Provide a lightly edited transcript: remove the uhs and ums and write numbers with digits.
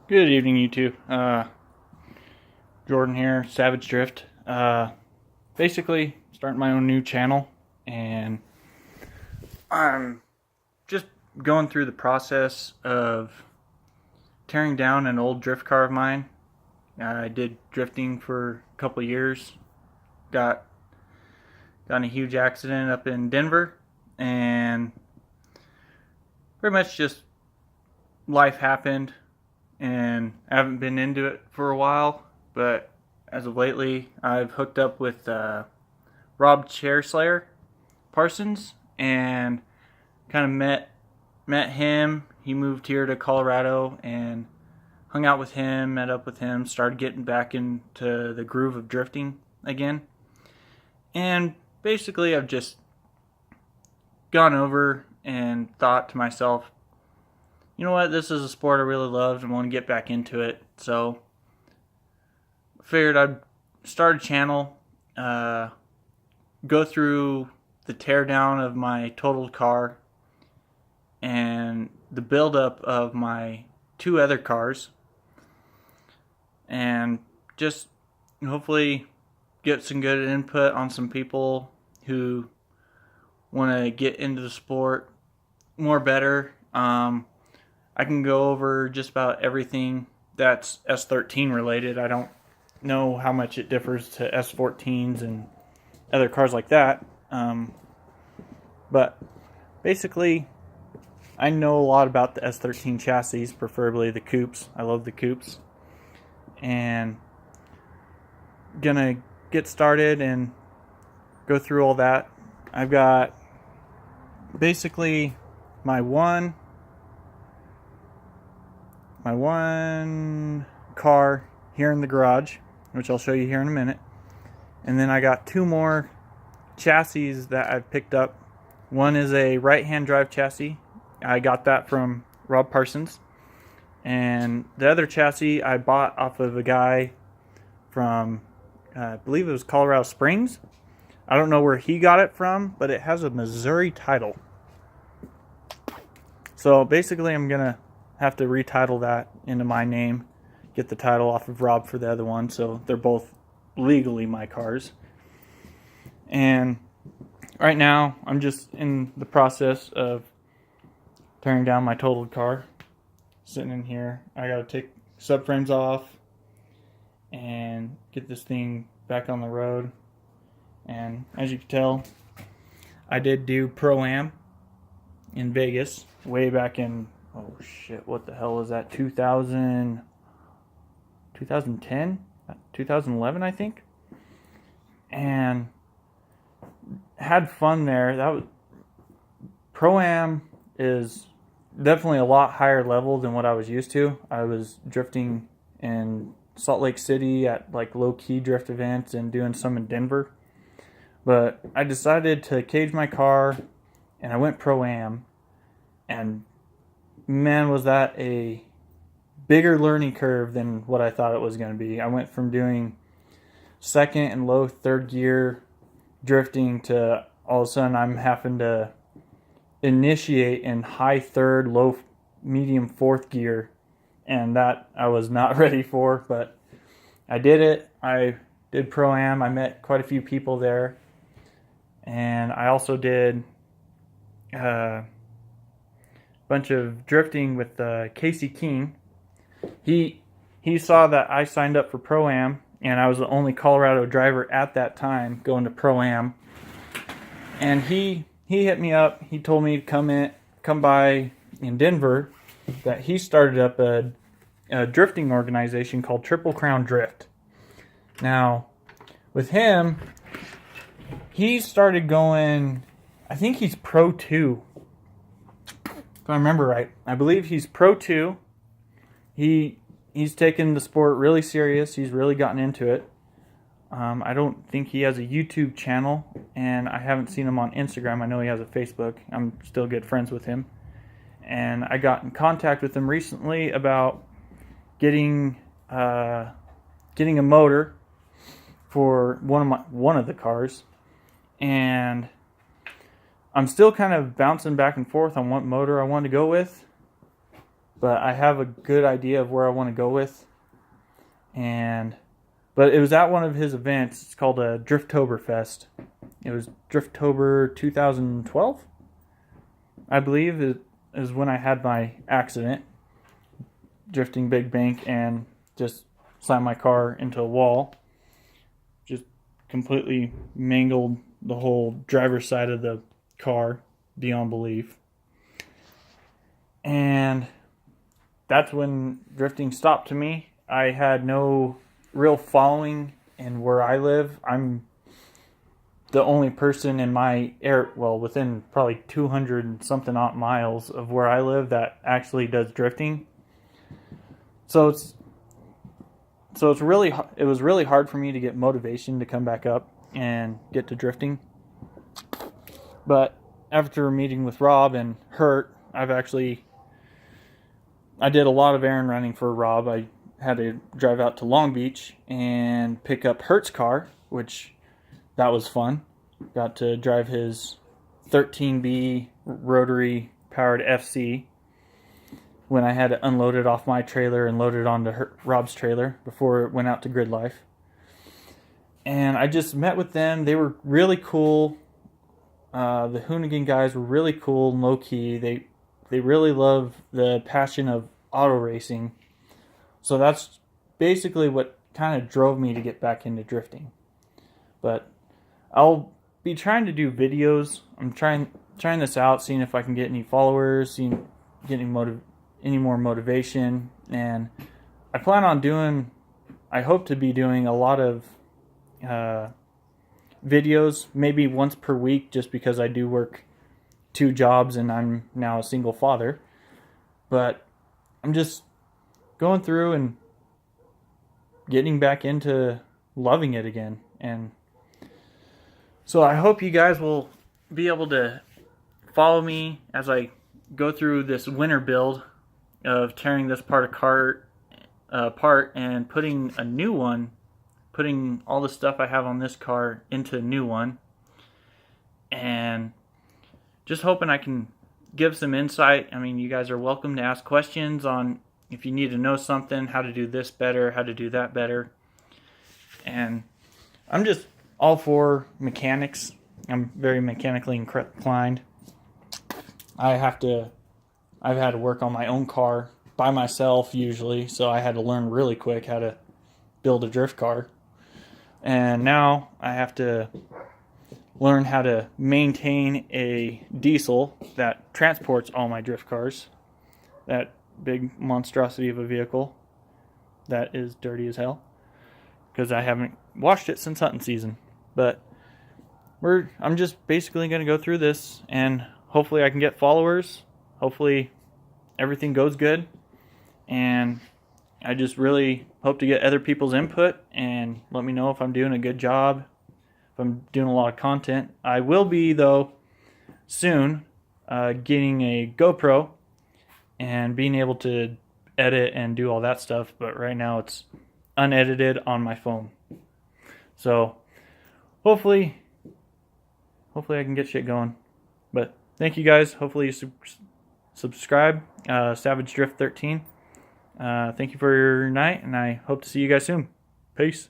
Good evening, you two. Jordan here, Savage Drift. Basically, starting my own new channel, and I'm just going through the process of tearing down an old drift car of mine. I did drifting for a couple years. Got in a huge accident up in Denver, and pretty much just life happened, and I haven't been into it for a while, but as of lately, I've hooked up with Rob Chairslayer Parsons and kind of met him. He moved here to Colorado and hung out with him, met up with him, started getting back into the groove of drifting again. And basically, I've just gone over and thought to myself, you know what, this is a sport I really love and want to get back into it. So I figured I'd start a channel, go through the teardown of my totaled car and the buildup of my two other cars, and just hopefully get some good input on some people who want to get into the sport more better. I can go over just about everything that's S13 related. I don't know how much it differs to S14s and other cars like that. But basically, I know a lot about the S13 chassis, preferably the coupes. I love the coupes. And gonna get started and go through all that. I've got basically my one car here in the garage, which I'll show you here in a minute. And then I got two more chassis that I've picked up. One is a right-hand drive chassis. I got that from Rob Parsons. And the other chassis I bought off of a guy from, I believe it was Colorado Springs. I don't know where he got it from, but it has a Missouri title. So basically I'm going to have to retitle that into my name, get the title off of Rob for the other one, so they're both legally my cars. And right now I'm just in the process of tearing down my totaled car. Sitting in here, I gotta take subframes off and get this thing back on the road. And as you can tell, I did do Pro-Am in Vegas way back in, oh shit, what the hell was that, 2010, 2011 I think, and had fun there. That was, Pro-Am is definitely a lot higher level than what I was used to. I was drifting in Salt Lake City at like low-key drift events and doing some in Denver. But I decided to cage my car and I went Pro-Am, and man, was that a bigger learning curve than what I thought it was going to be. I went from doing second and low third gear drifting to all of a sudden I'm having to initiate in high third, low medium fourth gear, and that I was not ready for, but I did it. I did Pro-Am. I met quite a few people there, and I also did a bunch of drifting with Casey King. He saw that I signed up for Pro-Am, and I was the only Colorado driver at that time going to Pro-Am, and he hit me up. He told me to come by in Denver, that he started up a drifting organization called Triple Crown Drift. Now, with him, he started going, I think he's Pro 2. If I remember right. I believe he's Pro 2. He's taken the sport really serious. He's really gotten into it. I don't think he has a YouTube channel, and I haven't seen him on Instagram. I know he has a Facebook. I'm still good friends with him. And I got in contact with him recently about getting a motor for one of the cars. And I'm still kind of bouncing back and forth on what motor I want to go with. but I have a good idea of where I want to go with. But it was at one of his events. It's called a Drifttoberfest. It was Drifttober 2012, I believe. It is when I had my accident, drifting Big Bank, and just slammed my car into a wall. Just completely mangled the whole driver's side of the car beyond belief. And that's when drifting stopped to me. I had no real following in where I live. I'm the only person in my area, well, within probably 200 and something odd miles of where I live that actually does drifting. So it was really hard for me to get motivation to come back up and get to drifting. But after meeting with Rob and Hurt, I did a lot of errand running for Rob. I had to drive out to Long Beach and pick up Hurt's car, which that was fun. Got to drive his 13B rotary powered FC when I had to unload it off my trailer and load it onto Rob's trailer before it went out to Grid Life. And I just met with them. They were really cool. The Hoonigan guys were really cool and low key. They really love the passion of auto racing. So that's basically what kind of drove me to get back into drifting. But I'll be trying to do videos. I'm trying this out, seeing if I can get any followers, getting any more motivation. And I hope to be doing a lot of videos, maybe once per week, just because I do work 2 jobs and I'm now a single father. But I'm just going through and getting back into loving it again. And so I hope you guys will be able to follow me as I go through this winter build of tearing this part of car apart and putting a new one, putting all the stuff I have on this car into a new one, and just hoping I can give some insight. I mean, you guys are welcome to ask questions on if you need to know something, how to do this better, how to do that better. And I'm just all for mechanics. I'm very mechanically inclined. I've had to work on my own car by myself usually, so I had to learn really quick how to build a drift car. And now I have to learn how to maintain a diesel that transports all my drift cars. That big monstrosity of a vehicle that is dirty as hell because I haven't washed it since hunting season. But I'm just basically going to go through this, and hopefully I can get followers. Hopefully everything goes good, and I just really hope to get other people's input and let me know if I'm doing a good job, if I'm doing a lot of content. I will be, though, soon getting a GoPro and being able to edit and do all that stuff, but right now it's unedited on my phone. So hopefully I can get shit going. But thank you guys. Hopefully you subscribe. Savage Drift 13. Thank you for your night, and I hope to see you guys soon. Peace.